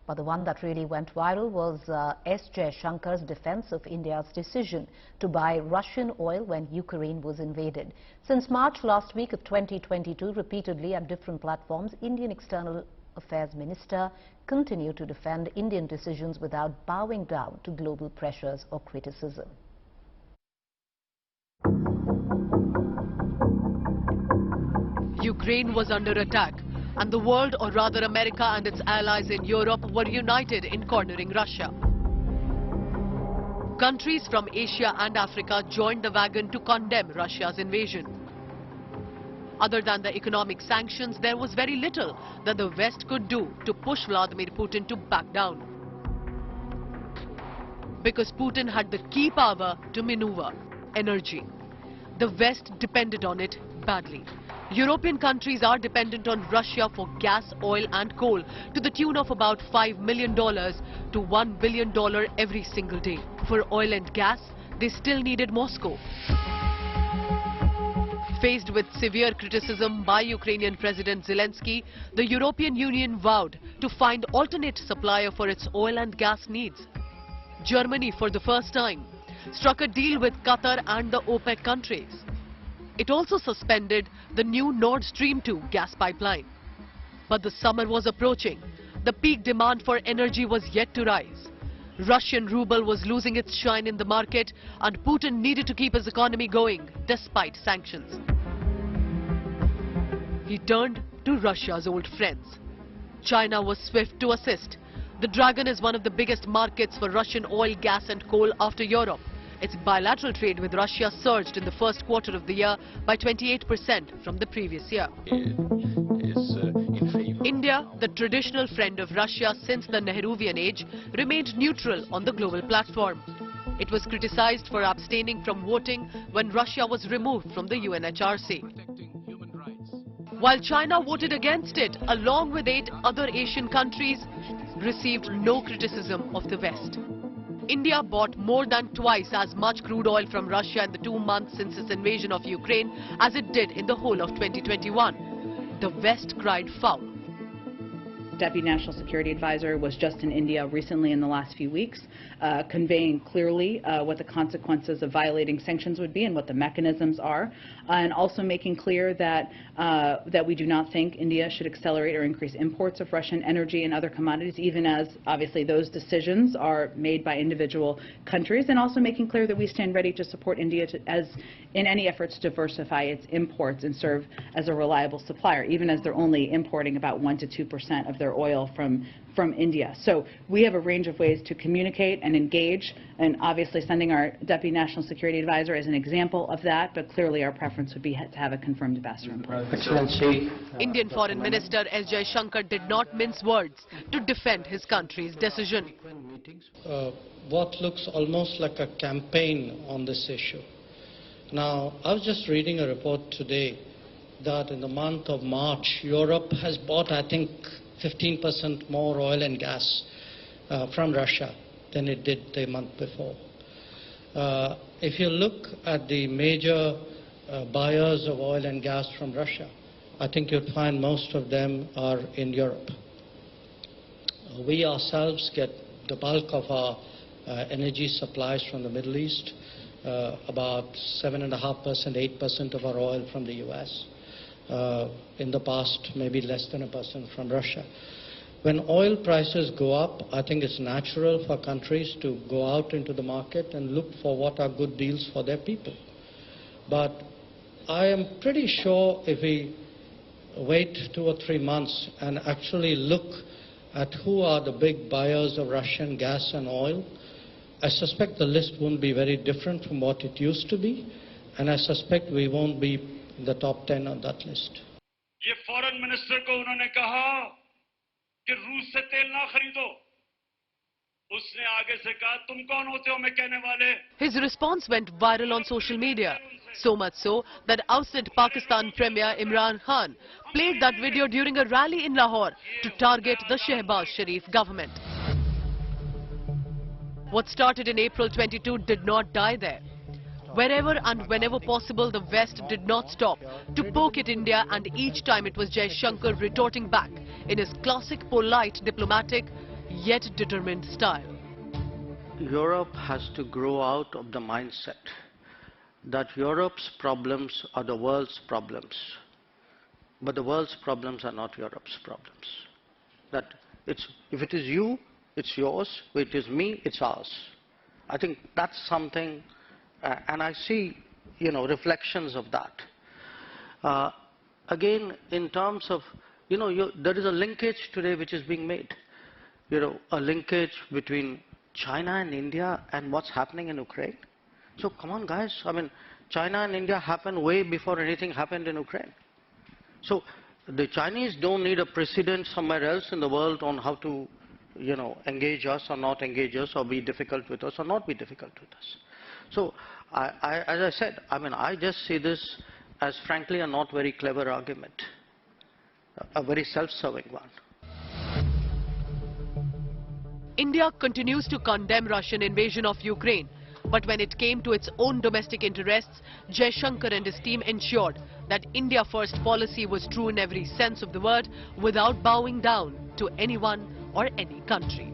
But the one that really went viral was S. Jaishankar's defense of India's decision to buy Russian oil when Ukraine was invaded. Since March last week of 2022, repeatedly at different platforms, Indian External Affairs Minister continued to defend Indian decisions without bowing down to global pressures or criticism. Ukraine was under attack, and the world, or rather America and its allies in Europe, were united in cornering Russia. Countries from Asia and Africa joined the wagon to condemn Russia's invasion. Other than the economic sanctions, there was very little that the West could do to push Vladimir Putin to back down. Because Putin had the key power to maneuver: energy. The West depended on it badly. European countries are dependent on Russia for gas, oil and coal to the tune of about $5 million to $1 billion every single day. For oil and gas, they still needed Moscow. Faced with severe criticism by Ukrainian President Zelensky, the European Union vowed to find alternate supplier for its oil and gas needs. Germany, for the first time, struck a deal with Qatar and the OPEC countries. It also suspended the new Nord Stream 2 gas pipeline. But the summer was approaching. The peak demand for energy was yet to rise. Russian ruble was losing its shine in the market, and Putin needed to keep his economy going despite sanctions. He turned to Russia's old friends. China was swift to assist. The Dragon is one of the biggest markets for Russian oil, gas and coal after Europe. Its bilateral trade with Russia surged in the first quarter of the year by 28% from the previous year. India, the traditional friend of Russia since the Nehruvian age, remained neutral on the global platform. It was criticized for abstaining from voting when Russia was removed from the UNHRC. While China voted against it, along with 8 other Asian countries, received no criticism of the West. India bought more than twice as much crude oil from Russia in the 2 months since its invasion of Ukraine as it did in the whole of 2021. The West cried foul. Deputy National Security Advisor was just in India recently in the last few weeks, conveying clearly what the consequences of violating sanctions would be and what the mechanisms are, and also making clear that that we do not think India should accelerate or increase imports of Russian energy and other commodities, even as obviously those decisions are made by individual countries, and also making clear that we stand ready to support India in any efforts to diversify its imports and serve as a reliable supplier, even as they're only importing about 1 to 2% of their oil from India. So we have a range of ways to communicate and engage, and obviously sending our Deputy National Security Advisor is an example of that, but clearly our preference would be to have a confirmed ambassador in place. Excellency. Indian Foreign Minister S. Jaishankar did not mince words to defend his country's decision. What looks almost like a campaign on this issue. Now, I was just reading a report today that in the month of March, Europe has bought, I think, 15% more oil and gas from Russia than it did the month before. If you look at the major buyers of oil and gas from Russia, I think you'd find most of them are in Europe. We ourselves get the bulk of our energy supplies from the Middle East, about 7.5%, 8% of our oil from the US. In the past, maybe less than 1% from Russia. When oil prices go up, I think it's natural for countries to go out into the market and look for what are good deals for their people. But I am pretty sure if we wait 2 or 3 months and actually look at who are the big buyers of Russian gas and oil, I suspect the list won't be very different from what it used to be, and I suspect we won't be in the top 10 on that list. ये foreign minister को उन्होंने कहा कि रूस से तेल ना खरीदो. उसने आगे से कहा तुम कौन होते हो मैं कहने वाले. His response went viral on social media, so much so that ousted Pakistan Premier Imran Khan played that video during a rally in Lahore to target the Shehbaz Sharif government. What started in April 22 did not die there. Wherever and whenever possible, the West did not stop to poke at India, and each time it was Jaishankar retorting back in his classic polite, diplomatic, yet determined style. Europe has to grow out of the mindset that Europe's problems are the world's problems, but the world's problems are not Europe's problems. That if it is you, it's yours. If it is me, it's ours. I think that's something, and I see, reflections of that. Again, in terms of, there is a linkage today which is being made. A linkage between China and India and what's happening in Ukraine. So come on, guys. I mean, China and India happened way before anything happened in Ukraine. So the Chinese don't need a precedent somewhere else in the world on how to, engage us or not engage us, or be difficult with us or not be difficult with us. So as I said, I just see this as frankly a not very clever argument, a very self-serving one. India continues to condemn Russian invasion of Ukraine, but when it came to its own domestic interests, Jaishankar and his team ensured that India First policy was true in every sense of the word, without bowing down to anyone or any country.